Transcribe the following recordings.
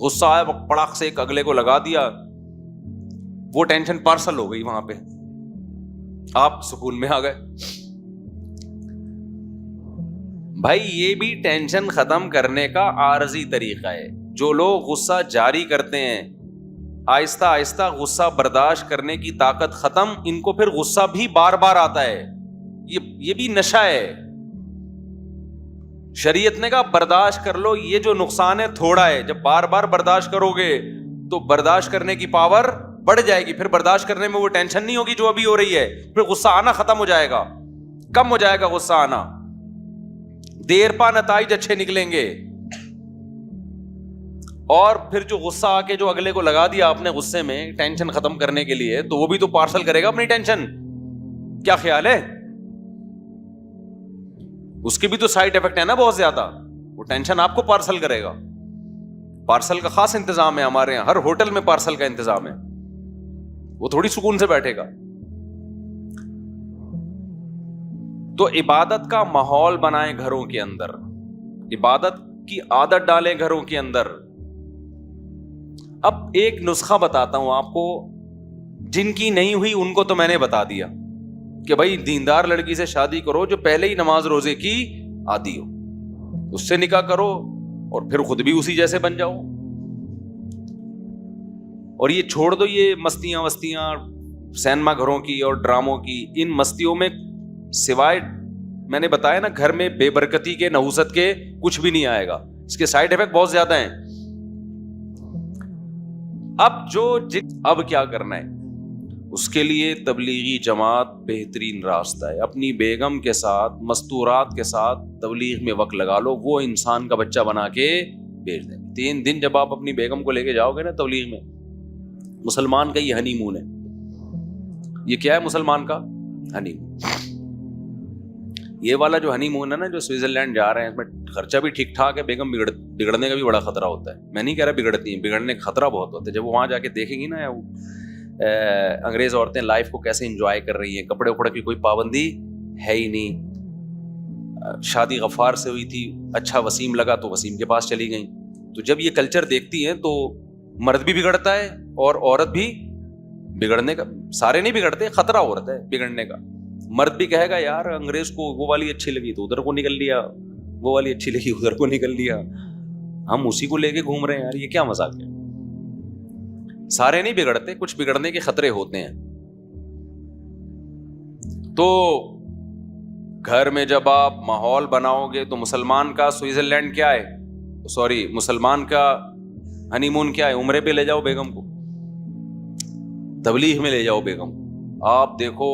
غصہ آیا پڑاخ سے ایک اگلے کو لگا دیا, وہ ٹینشن پارسل ہو گئی وہاں پہ, آپ سکون میں آ گئے. بھائی یہ بھی ٹینشن ختم کرنے کا عارضی طریقہ ہے. جو لوگ غصہ جاری کرتے ہیں, آہستہ آہستہ غصہ برداشت کرنے کی طاقت ختم, ان کو پھر غصہ بھی بار بار آتا ہے. یہ بھی نشہ ہے. شریعت نے کہا برداشت کر لو, یہ جو نقصان ہے تھوڑا ہے. جب بار بار برداشت کرو گے تو برداشت کرنے کی پاور بڑھ جائے گی, پھر برداشت کرنے میں وہ ٹینشن نہیں ہوگی جو ابھی ہو رہی ہے, پھر غصہ آنا ختم ہو جائے گا, کم ہو جائے گا غصہ آنا, دیر پا نتائج اچھے نکلیں گے. اور پھر جو غصہ آ کے جو اگلے کو لگا دیا آپ نے غصے میں ٹینشن ختم کرنے کے لیے, تو وہ بھی تو پارسل کرے گا اپنی ٹینشن. کیا خیال ہے؟ اس کے بھی تو سائڈ افیکٹ ہے نا بہت زیادہ. وہ ٹینشن آپ کو پارسل کرے گا. پارسل کا خاص انتظام ہے ہمارے یہاں, ہر ہوٹل میں پارسل کا انتظام ہے. وہ تھوڑی سکون سے بیٹھے گا. تو عبادت کا ماحول بنائیں گھروں کے اندر, عبادت کی عادت ڈالیں گھروں کے اندر. اب ایک نسخہ بتاتا ہوں آپ کو, جن کی نہیں ہوئی ان کو تو میں نے بتا دیا کہ بھائی دیندار لڑکی سے شادی کرو جو پہلے ہی نماز روزے کی عادی ہو, اس سے نکاح کرو اور پھر خود بھی اسی جیسے بن جاؤ. اور یہ چھوڑ دو یہ مستیاں سینما گھروں کی اور ڈراموں کی. ان مستیوں میں سوائے میں نے بتایا نا گھر میں بے برکتی کے, نحوست کے کچھ بھی نہیں آئے گا. اس کے سائڈ افیکٹ بہت زیادہ ہیں. اب کیا کرنا ہے, اس کے لیے تبلیغی جماعت بہترین راستہ ہے. اپنی بیگم کے ساتھ مستورات کے ساتھ تبلیغ میں وقت لگا لو, وہ انسان کا بچہ بنا کے بھیج دیں. 3 دن جب آپ اپنی بیگم کو لے کے جاؤ گے نا تبلیغ میں, مسلمان کا یہ ہنی مون ہے. یہ کیا ہے مسلمان کا ہنی مون؟ یہ والا جو ہنی مون ہے نا, جو سوئٹزرلینڈ جا رہے ہیں, اس میں خرچہ بھی ٹھیک ٹھاک ہے, بیگم بگڑنے کا بھی بڑا خطرہ ہوتا ہے. میں نہیں کہہ رہا بگڑتی ہیں, بگڑنے کا خطرہ بہت ہوتا ہے. جب وہ وہاں جا کے دیکھیں گی نا انگریز عورتیں لائف کو کیسے انجوائے کر رہی ہیں, کپڑے وپڑے کی کوئی پابندی ہے ہی نہیں, شادی غفار سے ہوئی تھی, اچھا وسیم لگا تو وسیم کے پاس چلی گئیں. تو جب یہ کلچر دیکھتی ہیں تو مرد بھی بگڑتا ہے اور عورت بھی بگڑنے کا, سارے نہیں بگڑتے, خطرہ عورت ہے بگڑنے کا. مرد بھی کہے گا یار انگریز کو وہ والی اچھی لگی تو ادھر کو نکل لیا, وہ والی اچھی لگی ادھر کو نکل لیا, ہم اسی کو لے کے گھوم رہے ہیں یار, یہ کیا مذاق ہے. سارے نہیں بگڑتے, کچھ بگڑنے کے خطرے ہوتے ہیں. تو گھر میں جب آپ ماحول بناؤ گے تو مسلمان کا سوئٹزرلینڈ کیا ہے, مسلمان کا ہنی مون کیا ہے, عمرے پہ لے جاؤ بیگم کو, تبلیغ میں لے جاؤ بیگم کو. آپ دیکھو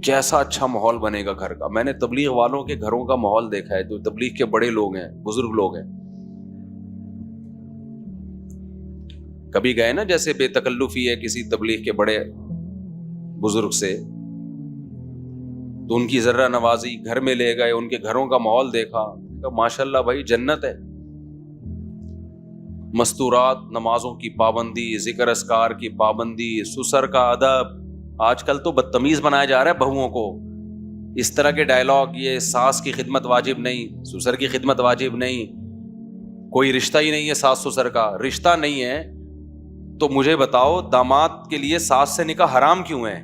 کیسا اچھا ماحول بنے گا گھر کا. میں نے تبلیغ والوں کے گھروں کا ماحول دیکھا ہے, جو تبلیغ کے بڑے لوگ ہیں, بزرگ لوگ ہیں. کبھی گئے نا جیسے بے تکلفی ہے کسی تبلیغ کے بڑے بزرگ سے, تو ان کی ذرہ نوازی, گھر میں لے گئے, ان کے گھروں کا ماحول دیکھا, ماشاءاللہ بھائی جنت ہے. مستورات, نمازوں کی پابندی, ذکر اذکار کی پابندی, سسر کا ادب. آج کل تو بدتمیز بنایا جا رہا ہے بہوؤں کو, اس طرح کے ڈائلاگ, یہ ساس کی خدمت واجب نہیں, سسر کی خدمت واجب نہیں, کوئی رشتہ ہی نہیں ہے ساس سسر کا. رشتہ نہیں ہے تو مجھے بتاؤ داماد کے لیے ساس سے نکاح حرام کیوں ہے؟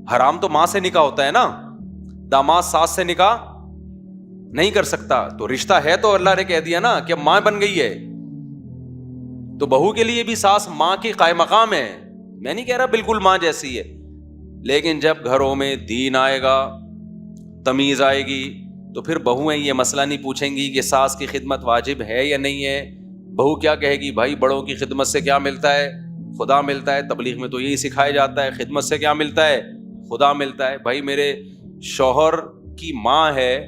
حرام تو ماں سے نکاح ہوتا ہے نا, داماد ساس سے نکاح نہیں کر سکتا. تو رشتہ ہے تو اللہ نے کہہ دیا نا کہ ماں بن گئی ہے, تو بہو کے لیے بھی ساس ماں کی قائم مقام ہے. میں نہیں کہہ رہا بالکل ماں جیسی ہے, لیکن جب گھروں میں دین آئے گا, تمیز آئے گی, تو پھر بہویں یہ مسئلہ نہیں پوچھیں گی کہ ساس کی خدمت واجب ہے یا نہیں ہے. بہو کیا کہے گی, بھائی بڑوں کی خدمت سے کیا ملتا ہے, خدا ملتا ہے. تبلیغ میں تو یہی سکھایا جاتا ہے, خدمت سے کیا ملتا ہے, خدا ملتا ہے. بھائی میرے شوہر کی ماں ہے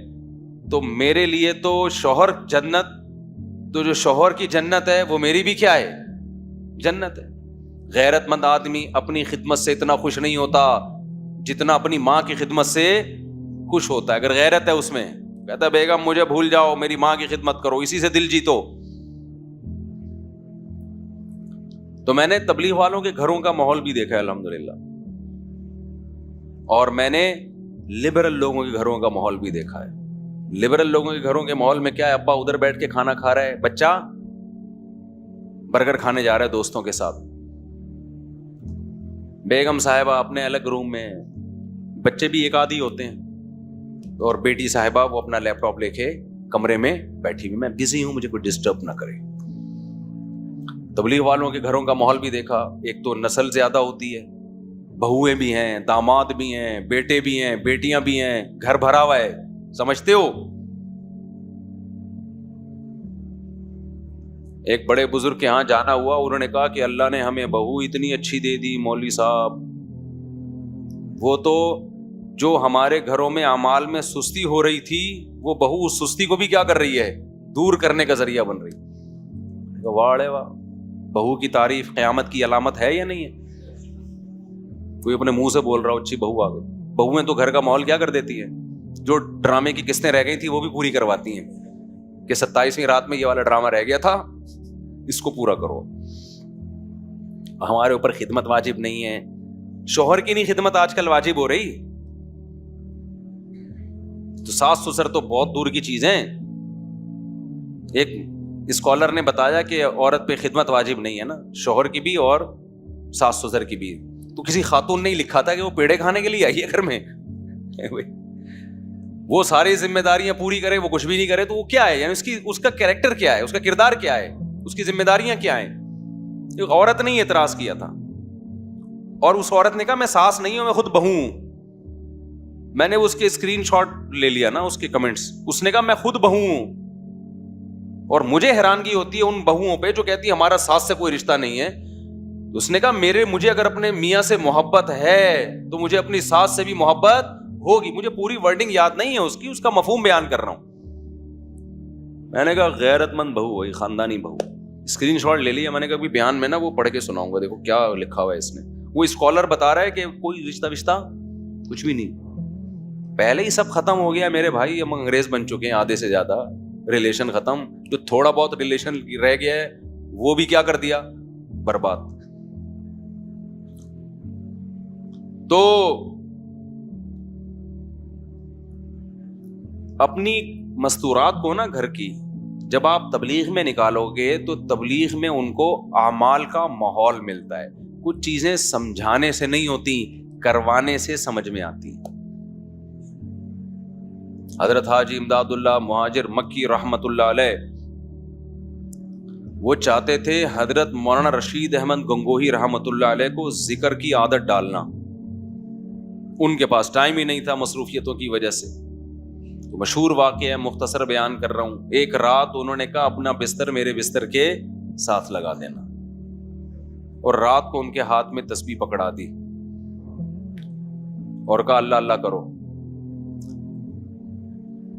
تو میرے لیے تو شوہر جنت, تو جو شوہر کی جنت ہے وہ میری بھی کیا ہے, جنت ہے. غیرت مند آدمی اپنی خدمت سے اتنا خوش نہیں ہوتا جتنا اپنی ماں کی خدمت سے خوش ہوتا ہے. اگر غیرت ہے اس میں, کہتا ہے بیگم مجھے بھول جاؤ, میری ماں کی خدمت کرو, اسی سے دل جیتو. تو میں نے تبلیغ والوں کے گھروں کا ماحول بھی دیکھا ہے الحمدللہ, اور میں نے لبرل لوگوں کے گھروں کا ماحول بھی دیکھا ہے. لبرل لوگوں کے گھروں کے ماحول میں کیا ہے, ابا ادھر بیٹھ کے کھانا کھا رہا ہے, بچہ برگر کھانے جا رہا ہے دوستوں کے ساتھ. بیگم صاحبہ اپنے الگ روم میں, بچے بھی ایک آدھی ہوتے ہیں, اور بیٹی صاحبہ وہ اپنا لیپ ٹاپ لے کے کمرے میں بیٹھی ہوئی, میں بزی ہوں, مجھے کوئی ڈسٹرب نہ کرے. تبلیغ والوں کے گھروں کا ماحول بھی دیکھا, ایک تو نسل زیادہ ہوتی ہے, بہویں بھی ہیں, داماد بھی ہیں, بیٹے بھی ہیں, بیٹیاں بھی ہیں, گھر بھرا ہوا ہے, سمجھتے ہو. ایک بڑے بزرگ کے ہاں جانا ہوا, انہوں نے کہا کہ اللہ نے ہمیں بہو اتنی اچھی دے دی مولوی صاحب, وہ تو جو ہمارے گھروں میں اعمال میں سستی ہو رہی تھی, وہ بہو اس سستی کو بھی کیا کر رہی ہے, دور کرنے کا ذریعہ بن رہی. واہ واہ, بہو کی تعریف قیامت کی علامت ہے یا نہیں ہے؟ کوئی اپنے منہ سے بول رہا ہو اچھی بہو آ گئی. بہویں تو گھر کا ماحول کیا کر دیتی ہے, جو ڈرامے کی قسطیں رہ گئی تھی وہ بھی پوری کرواتی ہیں, کہ 27ویں رات میں یہ والا ڈرامہ رہ گیا تھا, اس کو پورا کرو. ہمارے اوپر خدمت واجب نہیں ہے, شوہر کی نہیں خدمت آج کل واجب ہو رہی, تو ساس سسر تو بہت دور کی چیز ہیں. ایک اسکالر نے بتایا کہ عورت پہ خدمت واجب نہیں ہے نا, شوہر کی بھی اور ساس سسر کی بھی. تو کسی خاتون نے ہی لکھا تھا کہ وہ پیڑے کھانے کے لیے آئی ہے گھر میں, وہ ساری ذمہ داریاں پوری کرے, وہ کچھ بھی نہیں کرے, تو وہ کیا ہے, یعنی اس کا کیریکٹر کیا ہے, اس کا کردار کیا ہے, اس کی ذمہ داریاں کیا ہیں. ایک عورت نے اعتراض کیا تھا, اور اس عورت نے کہا میں ساس نہیں ہوں, میں خود بہو ہوں. میں نے اس کے اسکرین شاٹ لے لیا نا, اس کے کمنٹس. اس نے کہا میں خود بہو ہوں, اور مجھے حیرانگی ہوتی ہے ان بہوؤں پہ جو کہتی ہے ہمارا ساس سے کوئی رشتہ نہیں ہے. اس نے کہا مجھے اگر اپنے میاں سے محبت ہے تو مجھے اپنی ساس سے بھی محبت ہوگی. مجھے پوری ورڈنگ یاد نہیں ہے اس کا مفہوم بیان کر رہا ہوں. میں نے کہا غیرت مند بہو وہی, خاندانی بہو. اسکرین شاٹ لے لیا, میں نے کہا بھی بیان میں نا وہ پڑھ کے سناؤں گا, دیکھو کیا لکھا ہوا ہے اس نے. وہ اسکالر بتا رہا ہے کہ کوئی رشتہ کچھ بھی نہیں, پہلے ہی سب ختم ہو گیا میرے بھائی. ہم انگریز بن چکے ہیں آدھے سے زیادہ, ریلیشن ختم. جو تھوڑا بہت ریلیشن رہ گیا ہے وہ بھی کیا کر دیا, برباد. تو اپنی مستورات کو نا گھر کی جب آپ تبلیغ میں نکالو گے تو تبلیغ میں ان کو اعمال کا ماحول ملتا ہے. کچھ چیزیں سمجھانے سے نہیں ہوتی, کروانے سے سمجھ میں آتی. حضرت حاجی امداد اللہ مہاجر مکی رحمت اللہ علیہ, وہ چاہتے تھے حضرت مولانا رشید احمد گنگوہی رحمت اللہ علیہ کو ذکر کی عادت ڈالنا. ان کے پاس ٹائم ہی نہیں تھا مصروفیتوں کی وجہ سے. تو مشہور واقعہ ہے, مختصر بیان کر رہا ہوں. ایک رات انہوں نے کہا اپنا بستر میرے بستر کے ساتھ لگا دینا, اور رات کو ان کے ہاتھ میں تسبیح پکڑا دی اور کہا اللہ اللہ کرو.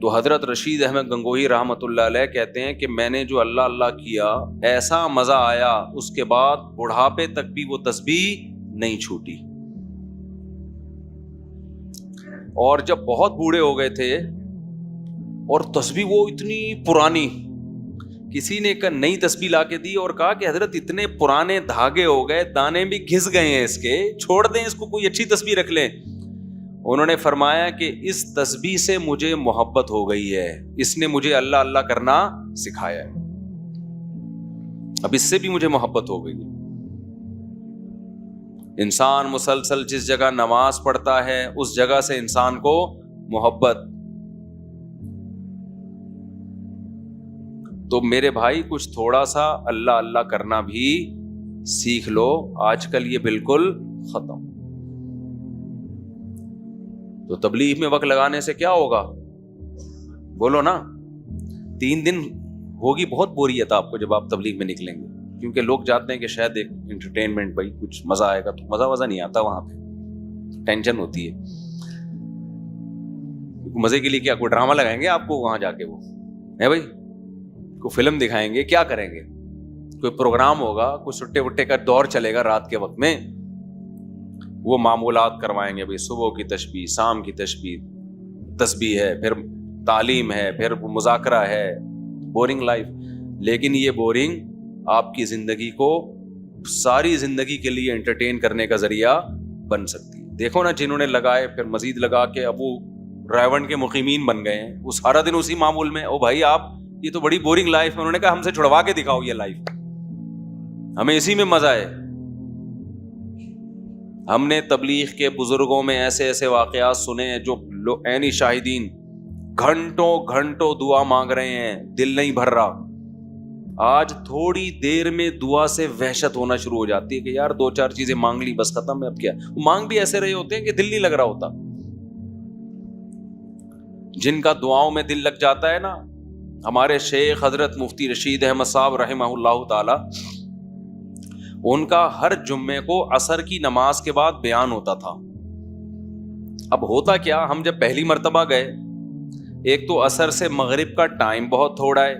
تو حضرت رشید احمد گنگوہی رحمت اللہ علیہ کہتے ہیں کہ میں نے جو اللہ اللہ کیا ایسا مزہ آیا, اس کے بعد بڑھاپے تک بھی وہ تسبیح نہیں چھوٹی. اور جب بہت بوڑھے ہو گئے تھے اور تسبیح وہ اتنی پرانی, کسی نے ایک نئی تسبیح لا کے دی اور کہا کہ حضرت اتنے پرانے دھاگے ہو گئے, دانے بھی گھس گئے ہیں اس کے, چھوڑ دیں اس کو, کوئی اچھی تسبیح رکھ لیں. انہوں نے فرمایا کہ اس تسبیح سے مجھے محبت ہو گئی ہے, اس نے مجھے اللہ اللہ کرنا سکھایا ہے, اب اس سے بھی مجھے محبت ہو گئی ہے. انسان مسلسل جس جگہ نماز پڑھتا ہے اس جگہ سے انسان کو محبت. تو میرے بھائی کچھ تھوڑا سا اللہ اللہ کرنا بھی سیکھ لو, آج کل یہ بالکل ختم. تو تبلیغ میں وقت لگانے سے کیا ہوگا, بولو نا. 3 دن ہوگی بہت بوریت آپ کو جب آپ تبلیغ میں نکلیں گے, کیونکہ لوگ جاتے ہیں کہ شاید ایک انٹرٹینمنٹ, بھائی کچھ مزہ آئے گا, تو مزہ نہیں آتا وہاں پہ, ٹینشن ہوتی ہے. مزے کے لیے کیا کوئی ڈرامہ لگائیں گے آپ کو وہاں جا کے, وہ ہے بھائی کوئی فلم دکھائیں گے, کیا کریں گے, کوئی پروگرام ہوگا, کوئی سٹے وٹے کا دور چلے گا رات کے وقت میں, وہ معمولات کروائیں گے, بھائی صبح کی تسبیح, شام کی تسبیح ہے, پھر تعلیم ہے, پھر مذاکرہ ہے. Boring life. لیکن یہ بورنگ آپ کی زندگی کو ساری زندگی کے لیے انٹرٹین کرنے کا ذریعہ بن سکتی ہے. دیکھو نا جنہوں نے لگائے پھر مزید لگا کے اب وہ رائیونڈ کے مقیمین بن گئے ہیں, وہ سارا دن اسی معمول میں. او بھائی آپ, یہ تو بڑی بورنگ لائف ہے. انہوں نے کہا ہم سے چھڑوا کے دکھاؤ یہ لائف, ہمیں اسی میں مزہ ہے. ہم نے تبلیغ کے بزرگوں میں ایسے ایسے واقعات سنے ہیں جو عینی شاہدین گھنٹوں گھنٹوں دعا مانگ رہے ہیں, دل نہیں بھر رہا. آج تھوڑی دیر میں دعا سے وحشت ہونا شروع ہو جاتی ہے کہ یار 2-4 چیزیں مانگ لی بس ختم ہے, اب کیا. وہ مانگ بھی ایسے رہے ہوتے ہیں کہ دل نہیں لگ رہا ہوتا. جن کا دعاؤں میں دل لگ جاتا ہے نا, ہمارے شیخ حضرت مفتی رشید احمد صاحب رحمہ اللہ تعالی, ان کا ہر جمعے کو عصر کی نماز کے بعد بیان ہوتا تھا. اب ہوتا کیا, ہم جب پہلی مرتبہ گئے, ایک تو عصر سے مغرب کا ٹائم بہت تھوڑا ہے,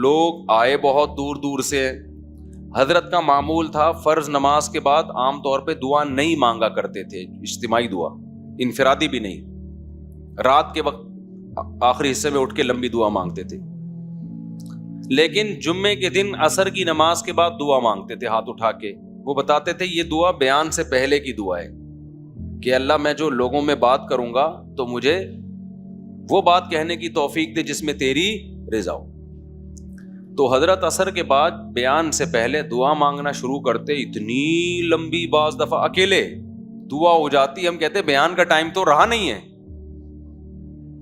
لوگ آئے بہت دور دور سے. حضرت کا معمول تھا فرض نماز کے بعد عام طور پہ دعا نہیں مانگا کرتے تھے, اجتماعی دعا, انفرادی بھی نہیں. رات کے وقت آخری حصے میں اٹھ کے لمبی دعا مانگتے تھے. لیکن جمعے کے دن عصر کی نماز کے بعد دعا مانگتے تھے ہاتھ اٹھا کے. وہ بتاتے تھے یہ دعا بیان سے پہلے کی دعا ہے کہ اللہ میں جو لوگوں میں بات کروں گا تو مجھے وہ بات کہنے کی توفیق دے جس میں تیری رضا ہو. تو حضرت عصر کے بعد بیان سے پہلے دعا مانگنا شروع کرتے, اتنی لمبی, بعض دفعہ اکیلے دعا ہو جاتی, ہم کہتے بیان کا ٹائم تو رہا نہیں ہے.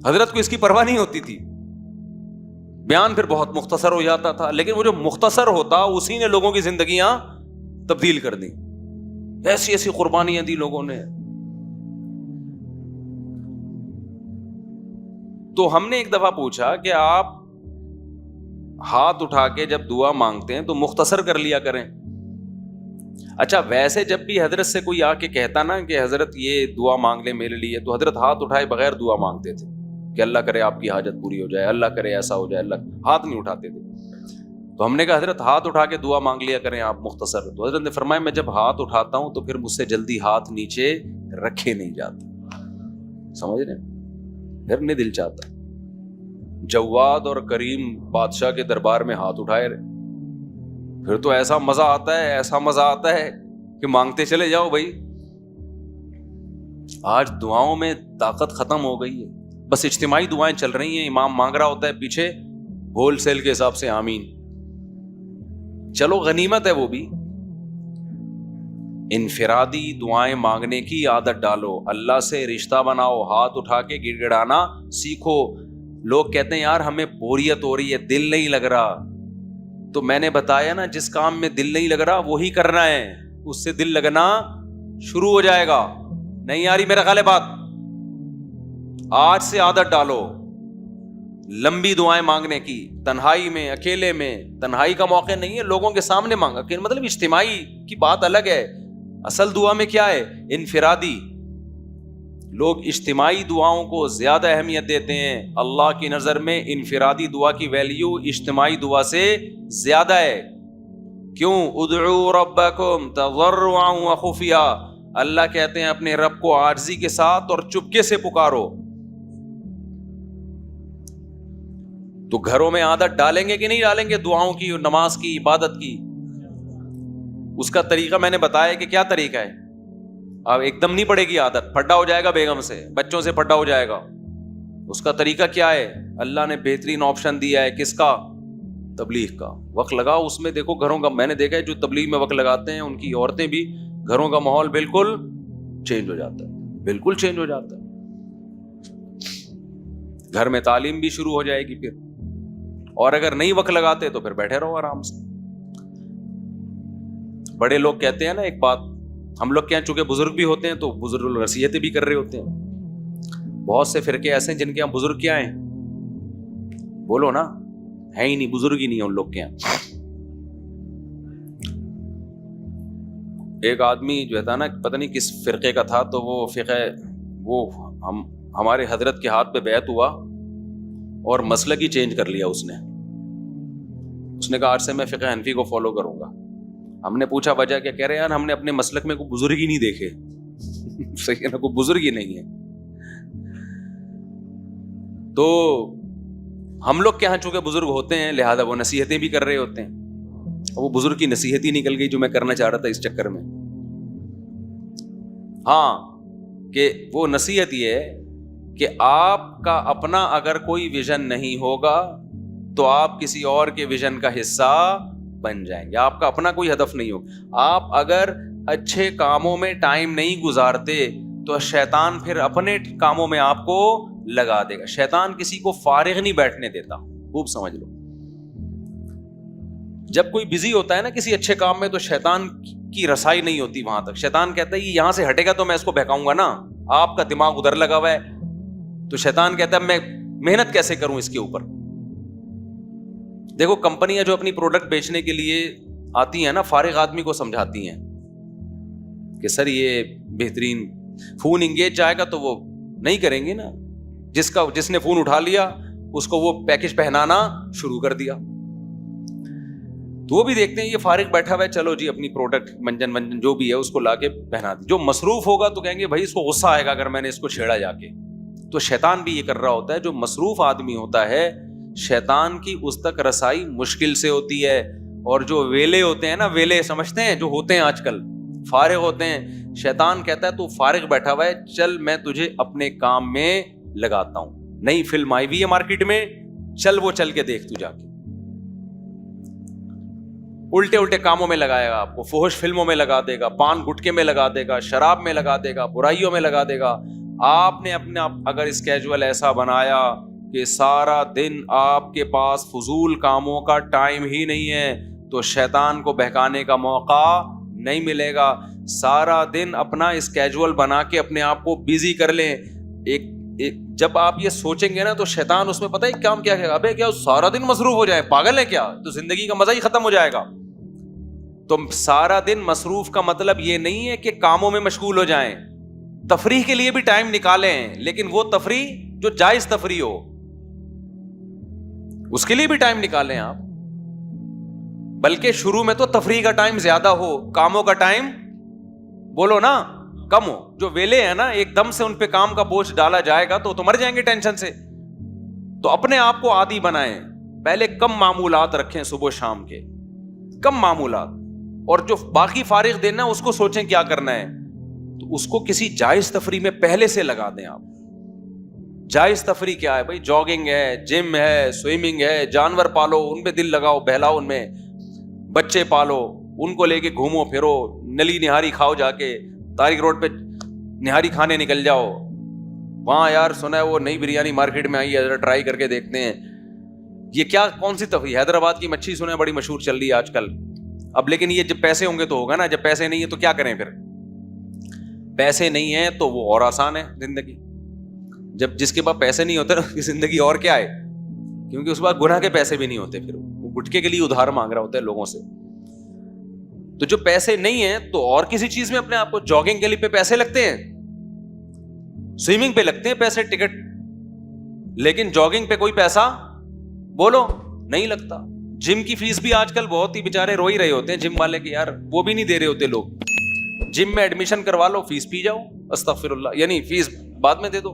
حضرت کو اس کی پرواہ نہیں ہوتی تھی, بیان پھر بہت مختصر ہو جاتا تھا. لیکن وہ جو مختصر ہوتا اسی نے لوگوں کی زندگیاں تبدیل کر دی. ایسی ایسی قربانیاں دی لوگوں نے. تو ہم نے ایک دفعہ پوچھا کہ آپ ہاتھ اٹھا کے جب دعا مانگتے ہیں تو مختصر کر لیا کریں. اچھا ویسے جب بھی حضرت سے کوئی آ کے کہتا نا کہ حضرت یہ دعا مانگ لے میرے لیے, تو حضرت ہاتھ اٹھائے بغیر دعا مانگتے تھے کہ اللہ کرے آپ کی حاجت پوری ہو جائے, اللہ کرے ایسا ہو جائے, اللہ, ہاتھ نہیں اٹھاتے تھے. تو ہم نے کہا حضرت ہاتھ اٹھا کے دعا مانگ لیا کریں آپ مختصر. تو حضرت نے فرمایا میں جب ہاتھ اٹھاتا ہوں تو پھر مجھ سے جلدی ہاتھ نیچے رکھے نہیں جاتے. سمجھ رہے ہیں, پھر نہیں دل چاہتا. جواد اور کریم بادشاہ کے دربار میں ہاتھ اٹھائے رہے, پھر تو ایسا مزہ آتا ہے, ایسا مزہ آتا ہے کہ مانگتے چلے جاؤ بھائی. آج دعاؤں میں طاقت ختم ہو گئی ہے, بس اجتماعی دعائیں چل رہی ہیں, امام مانگ رہا ہوتا ہے پیچھے ہول سیل کے حساب سے آمین. چلو غنیمت ہے وہ بھی. انفرادی دعائیں مانگنے کی عادت ڈالو, اللہ سے رشتہ بناؤ, ہاتھ اٹھا کے گڑ گڑانا سیکھو. لوگ کہتے ہیں یار ہمیں بوریت ہو رہی ہے, دل نہیں لگ رہا. تو میں نے بتایا نا جس کام میں دل نہیں لگ رہا وہی کرنا ہے, اس سے دل لگنا شروع ہو جائے گا. نہیں آ رہی میرا خیال ہے بات؟ آج سے عادت ڈالو لمبی دعائیں مانگنے کی, تنہائی میں, اکیلے میں. تنہائی کا موقع نہیں ہے, لوگوں کے سامنے مانگا کہ مطلب اجتماعی کی بات الگ ہے. اصل دعا میں کیا ہے, انفرادی. لوگ اجتماعی دعاؤں کو زیادہ اہمیت دیتے ہیں. اللہ کی نظر میں انفرادی دعا کی ویلیو اجتماعی دعا سے زیادہ ہے. کیوں؟ ادعوا ربکم تضرعا وخفیا. اللہ کہتے ہیں اپنے رب کو عاجزی کے ساتھ اور چپکے سے پکارو. تو گھروں میں عادت ڈالیں گے کہ نہیں ڈالیں گے دعاؤں کی, نماز کی, عبادت کی؟ اس کا طریقہ میں نے بتایا کہ کیا طریقہ ہے. اب ایک دم نہیں پڑے گی عادت, پھڈا ہو جائے گا بیگم سے, بچوں سے پھڈا ہو جائے گا. اس کا طریقہ کیا ہے؟ اللہ نے بہترین آپشن دیا ہے. کس کا؟ تبلیغ کا. وقت لگاؤ اس میں. دیکھو گھروں کا, میں نے دیکھا ہے جو تبلیغ میں وقت لگاتے ہیں ان کی عورتیں بھی, گھروں کا ماحول بالکل چینج ہو جاتا ہے, بالکل چینج ہو جاتا ہے. گھر میں تعلیم بھی شروع ہو جائے گی پھر. اور اگر نہیں وقت لگاتے تو پھر بیٹھے رہو آرام سے. بڑے لوگ کہتے ہیں نا ایک بات, ہم لوگ کیا چونکہ بزرگ بھی ہوتے ہیں تو بزرگ نصیحتیں بھی کر رہے ہوتے ہیں. بہت سے فرقے ایسے ہیں جن کے یہاں بزرگ کیا ہیں, بولو نا, ہے ہی نہیں, بزرگ ہی نہیں ہے ان لوگ کے یہاں. ایک آدمی جو تھا نا, پتہ نہیں کس فرقے کا تھا, تو وہ فقہ وہ ہمارے حضرت کے ہاتھ پہ بیعت ہوا اور مسلک ہی چینج کر لیا اس نے. اس نے کہا آج سے میں فقہ حنفی کو فالو کروں گا. ہم نے پوچھا وجہ کیا؟ کہہ رہے یار ہم نے اپنے مسلک میں کوئی بزرگ ہی نہیں دیکھے. صحیح ہے نا, کوئی بزرگ ہی نہیں ہے. تو ہم لوگ کے یہاں چونکہ بزرگ ہوتے ہیں لہذا وہ نصیحتیں بھی کر رہے ہوتے ہیں. وہ بزرگ کی نصیحت ہی نکل گئی جو میں کرنا چاہ رہا تھا اس چکر میں. ہاں کہ وہ نصیحت یہ ہے کہ آپ کا اپنا اگر کوئی ویژن نہیں ہوگا تو آپ کسی اور کے ویژن کا حصہ بن جائیں گے. آپ کا اپنا کوئی ہدف نہیں ہوگا. آپ اگر اچھے کاموں میں ٹائم نہیں گزارتے تو شیطان پھر اپنے کاموں میں آپ کو لگا دے گا. شیطان کسی کو فارغ نہیں بیٹھنے دیتا, خوب سمجھ لو. جب کوئی بزی ہوتا ہے نا کسی اچھے کام میں تو شیطان کی رسائی نہیں ہوتی وہاں تک. شیطان کہتا ہے یہاں سے ہٹے گا تو میں اس کو بہکاؤں گا نا, آپ کا دماغ ادھر لگا ہوا ہے. تو شیطان کہتا ہے میں محنت کیسے کروں اس کے اوپر. دیکھو کمپنیاں جو اپنی پروڈکٹ بیچنے کے لیے آتی ہیں نا, فارغ آدمی کو سمجھاتی ہیں کہ سر یہ بہترین فون انگیج جائے گا تو وہ نہیں کریں گے نا. جس نے فون اٹھا لیا اس کو وہ پیکج پہنانا شروع کر دیا. تو وہ بھی دیکھتے ہیں یہ فارغ بیٹھا ہوا ہے, چلو جی اپنی پروڈکٹ منجن جو بھی ہے اس کو لا کے پہنا دی. جو مصروف ہوگا تو کہیں گے بھائی اس کو غصہ آئے گا اگر میں نے اس کو چھیڑا جا کے. تو شیطان بھی یہ کر رہا ہوتا ہے. جو مصروف آدمی ہوتا ہے شیطان کی اس تک رسائی مشکل سے ہوتی ہے. اور جو ویلے ہوتے ہیں نا, ویلے سمجھتے ہیں جو ہوتے ہیں آج کل, فارغ ہوتے ہیں, شیطان کہتا ہے تو فارغ بیٹھا ہوا ہے, چل میں تجھے اپنے کام میں لگاتا ہوں. نئی فلم آئی ہوئی ہے مارکیٹ میں, چل وہ چل کے دیکھ تو جا کے. الٹے کاموں میں لگائے گا آپ کو, فحش فلموں میں لگا دے گا, پان گٹکے میں لگا دے گا, شراب میں لگا دے گا, برائیوں میں لگا دے گا. آپ نے اپنا اگر اسکیجول ایسا بنایا کہ سارا دن آپ کے پاس فضول کاموں کا ٹائم ہی نہیں ہے تو شیطان کو بہکانے کا موقع نہیں ملے گا. سارا دن اپنا اسکیجول بنا کے اپنے آپ کو بیزی کر لیں. جب آپ یہ سوچیں گے نا تو شیطان اس میں پتہ ہے کام کیا ہے, ابے کیا سارا دن مصروف ہو جائے, پاگل ہے کیا, تو زندگی کا مزہ ہی ختم ہو جائے گا. تو سارا دن مصروف کا مطلب یہ نہیں ہے کہ کاموں میں مشغول ہو جائیں. تفریح کے لیے بھی ٹائم نکالیں, لیکن وہ تفریح جو جائز تفریح ہو اس کے لیے بھی ٹائم نکالیں آپ. بلکہ شروع میں تو تفریح کا ٹائم زیادہ ہو, کاموں کا ٹائم بولو نا کم ہو. جو ویلے ہیں نا ایک دم سے ان پہ کام کا بوجھ ڈالا جائے گا تو مر جائیں گے ٹینشن سے. تو اپنے آپ کو عادی بنائیں, پہلے کم معمولات رکھیں, صبح شام کے کم معمولات, اور جو باقی فارغ دینا اس کو سوچیں کیا کرنا ہے. تو اس کو کسی جائز تفریح میں پہلے سے لگا دیں آپ. جائز تفریح کیا ہے بھائی؟ جاگنگ ہے, جم ہے, سوئمنگ ہے, جانور پالو ان پہ دل لگاؤ, بہلاؤ ان میں, بچے پالو ان کو لے کے گھومو پھرو, نلی نہاری کھاؤ, جا کے تاریخ روڈ پہ نہاری کھانے نکل جاؤ. وہاں یار سنا ہے وہ نئی بریانی مارکیٹ میں آئی ہے, ذرا ٹرائی کر کے دیکھتے ہیں. یہ کیا کون سی تفریح؟ حیدرآباد کی مچھی سنا ہے بڑی مشہور چل رہی ہے آج کل. اب لیکن یہ جب پیسے ہوں گے تو ہوگا نا, جب پیسے نہیں ہے تو کیا کریں پھر؟ پیسے نہیں ہیں تو وہ اور آسان ہے زندگی. جب جس کے پاس پیسے نہیں ہوتے نا زندگی اور کیا ہے, کیونکہ اس بات گناہ کے پیسے بھی نہیں ہوتے, پھر وہ گٹکے کے لیے ادھار مانگ رہا ہوتا ہے لوگوں سے. تو جو پیسے نہیں ہیں تو اور کسی چیز میں اپنے آپ کو, جاگنگ کے لیے پہ پیسے لگتے ہیں, سوئمنگ پہ لگتے ہیں پیسے, ٹکٹ, لیکن جاگنگ پہ کوئی پیسہ بولو نہیں لگتا. جم کی فیس بھی آج کل بہت ہی بیچارے رو ہی رہے ہوتے ہیں جم والے کہ یار وہ بھی نہیں دے رہے ہوتے لوگ. جم میں ایڈمیشن کروا لو, فیس پی جاؤ, استغفر اللہ, یعنی فیس بعد میں دے دو.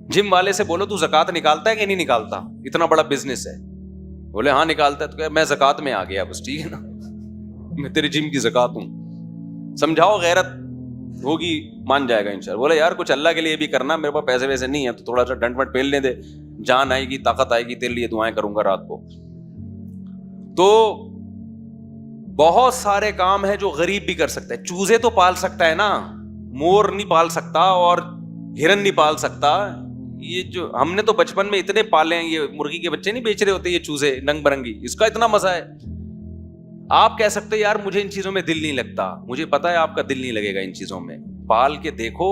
جم والے سے بولو تو زکات نکالتا ہے کہ نہیں نکالتا, اتنا بڑا بزنس ہے. بولے ہاں نکالتا ہے, تو کہ میں زکات میں آ گیا بس, ٹھیک ہے نا, میں تیرے جم کی زکات ہوں. سمجھاؤ, غیرت ہوگی مان جائے گا انشاءاللہ. بولے یار کچھ اللہ کے لیے بھی کرنا, میرے پاس پیسے ویسے نہیں ہے تو تھوڑا سا ڈنٹ وٹ پیل لے دے, جان آئے گی, طاقت آئے گی, تیرے لیے دعائیں کروں گا رات کو. تو بہت سارے کام ہیں جو غریب بھی کر سکتا ہے. چوزے تو پال سکتا ہے نا, مور نہیں پال سکتا اور ہرن نہیں پال سکتا. یہ جو ہم نے تو بچپن میں اتنے پالے ہیں, یہ مرغی کے بچے نہیں بیچ رہے ہوتے یہ چوزے رنگ برنگی, اس کا اتنا مزہ ہے. آپ کہہ سکتے یار مجھے ان چیزوں میں دل نہیں لگتا, مجھے پتا ہے آپ کا دل نہیں لگے گا ان چیزوں میں. پال کے دیکھو,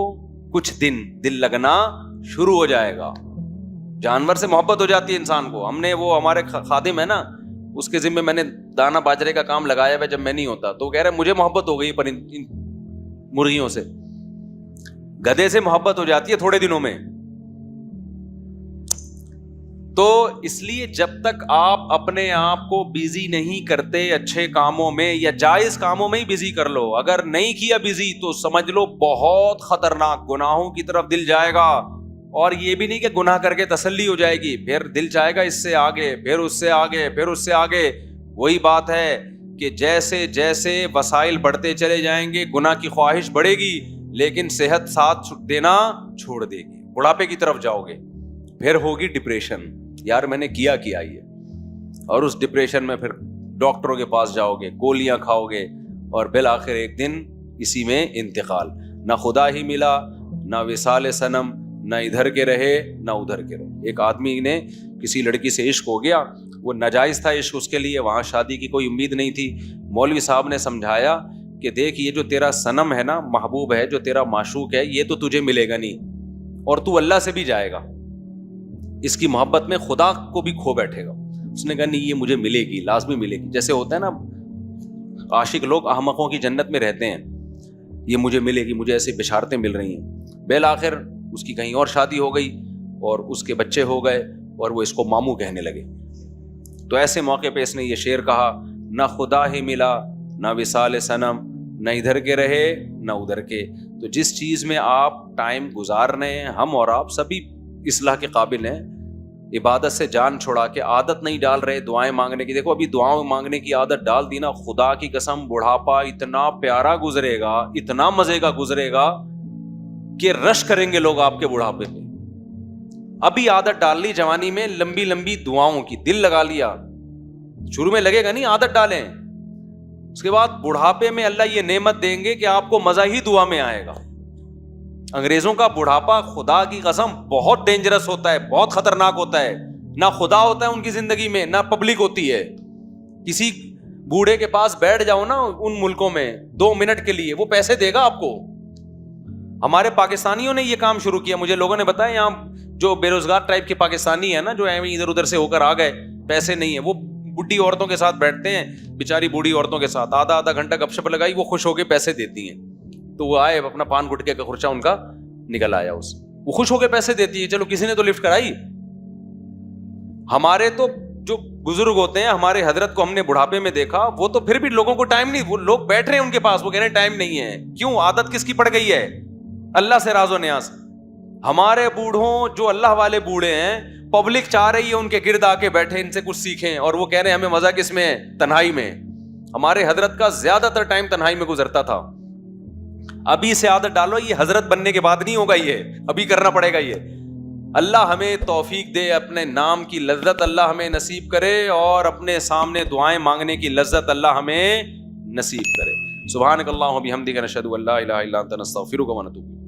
کچھ دن دل لگنا شروع ہو جائے گا. جانور سے محبت ہو جاتی ہے انسان کو. ہم نے وہ ہمارے خادم ہے نا, اس کے ذمہ میں نے دانا باجرے کا کام لگایا ہوا جب میں نہیں ہوتا, تو کہہ رہے مجھے محبت ہو گئی پر ان مرغیوں سے. گدھے سے محبت ہو جاتی ہے تھوڑے دنوں میں. تو اس لیے جب تک آپ اپنے آپ کو بیزی نہیں کرتے اچھے کاموں میں یا جائز کاموں میں ہی بیزی کر لو. اگر نہیں کیا بیزی تو سمجھ لو بہت خطرناک گناہوں کی طرف دل جائے گا. اور یہ بھی نہیں کہ گناہ کر کے تسلی ہو جائے گی, پھر دل چاہے گا اس سے آگے, پھر اس سے آگے, پھر اس سے آگے. وہی بات ہے کہ جیسے جیسے وسائل بڑھتے چلے جائیں گے گناہ کی خواہش بڑھے گی, لیکن صحت ساتھ دینا چھوڑ دے گی. بڑھاپے کی طرف جاؤ گے, پھر ہوگی ڈپریشن, یار میں نے کیا یہ. اور اس ڈپریشن میں پھر ڈاکٹروں کے پاس جاؤ گے, گولیاں کھاؤ گے, اور بالآخر ایک دن اسی میں انتقال. نہ خدا ہی ملا, نہ وصال صنم, نہ ادھر کے رہے نہ ادھر کے رہے. ایک آدمی نے کسی لڑکی سے عشق ہو گیا, وہ ناجائز تھا عشق اس کے لیے, وہاں شادی کی کوئی امید نہیں تھی. مولوی صاحب نے سمجھایا کہ دیکھ یہ جو تیرا صنم ہے نا, محبوب ہے, جو تیرا معشوق ہے, یہ تو تجھے ملے گا نہیں, اور تو اللہ سے بھی جائے گا, اس کی محبت میں خدا کو بھی کھو بیٹھے گا. اس نے کہا نہیں یہ مجھے ملے گی, لازمی ملے گی. جیسے ہوتا ہے نا عاشق لوگ احمقوں کی جنت میں رہتے ہیں, یہ مجھے ملے گی, مجھے ایسی بشارتیں مل رہی ہیں. بالآخر اس کی کہیں اور شادی ہو گئی اور اس کے بچے ہو گئے, اور وہ اس کو ماموں کہنے لگے. تو ایسے موقع پہ اس نے یہ شعر کہا, نہ خدا ہی ملا نہ وصال صنم, نہ ادھر کے رہے نہ ادھر کے. تو جس چیز میں آپ ٹائم گزار رہے ہیں, ہم اور آپ سبھی اصلاح کے قابل ہیں. عبادت سے جان چھوڑا کے عادت نہیں ڈال رہے دعائیں مانگنے کی. دیکھو ابھی دعاؤں مانگنے کی عادت ڈال دی نا, خدا کی قسم بڑھاپا اتنا پیارا گزرے گا, اتنا مزے کا گزرے گا کہ رش کریں گے لوگ آپ کے بڑھاپے پہ. ابھی عادت ڈال لی جوانی میں لمبی لمبی دعاؤں کی, دل لگا لیا, شروع میں لگے گا نہیں, عادت ڈالیں, اس کے بعد بڑھاپے میں اللہ یہ نعمت دیں گے کہ آپ کو مزہ ہی دعا میں آئے گا. انگریزوں کا بڑھاپا خدا کی قسم بہت ڈینجرس ہوتا ہے, بہت خطرناک ہوتا ہے. نہ خدا ہوتا ہے ان کی زندگی میں, نہ پبلک ہوتی ہے. کسی بوڑھے کے پاس بیٹھ جاؤ نا ان ملکوں میں 2 منٹ کے لیے, وہ پیسے دے گا آپ کو. ہمارے پاکستانیوں نے یہ کام شروع کیا, مجھے لوگوں نے بتایا یہاں جو بے روزگار ٹائپ کے پاکستانی ہیں نا, جو ادھر ادھر سے ہو کر آ گئے, پیسے نہیں ہے, وہ بڈھی عورتوں کے ساتھ بیٹھتے ہیں, بیچاری بوڑھی عورتوں کے ساتھ آدھا گھنٹہ گپ شپ لگائی, وہ خوش ہو کے پیسے دیتی ہیں. تو وہ آئے, اپنا پان گٹکے کا خرچہ ان کا نکل آیا, وہ خوش ہو کے پیسے دیتی ہے, چلو کسی نے تو لفٹ کرائی. ہمارے تو جو بزرگ ہوتے ہیں, ہمارے حضرت کو ہم نے بڑھاپے میں دیکھا, وہ تو پھر بھی لوگوں کو ٹائم نہیں, وہ لوگ بیٹھ رہے ہیں ان کے پاس, وہ کہہ رہے ہیں ٹائم نہیں ہے. کیوں؟ عادت کس کی پڑ گئی ہے؟ اللہ سے راز و نیاز. ہمارے بوڑھوں جو اللہ والے بوڑھے ہیں, پبلک چاہ رہی ہے ان کے گرد آ کے بیٹھے, ان سے کچھ سیکھیں, اور وہ کہہ رہے ہیں ہمیں مزہ کس میں ہے؟ تنہائی میں. ہمارے حضرت کا زیادہ تر ٹائم تنہائی میں گزرتا تھا. ابھی سے عادت ڈالو, یہ حضرت بننے کے بعد نہیں ہوگا, یہ ابھی کرنا پڑے گا. یہ اللہ ہمیں توفیق دے, اپنے نام کی لذت اللہ ہمیں نصیب کرے, اور اپنے سامنے دعائیں مانگنے کی لذت اللہ ہمیں نصیب کرے. سبحانک اللہم و بحمدک نشہد ان لا الہ الا انت نستغفرک و نتوب الیک.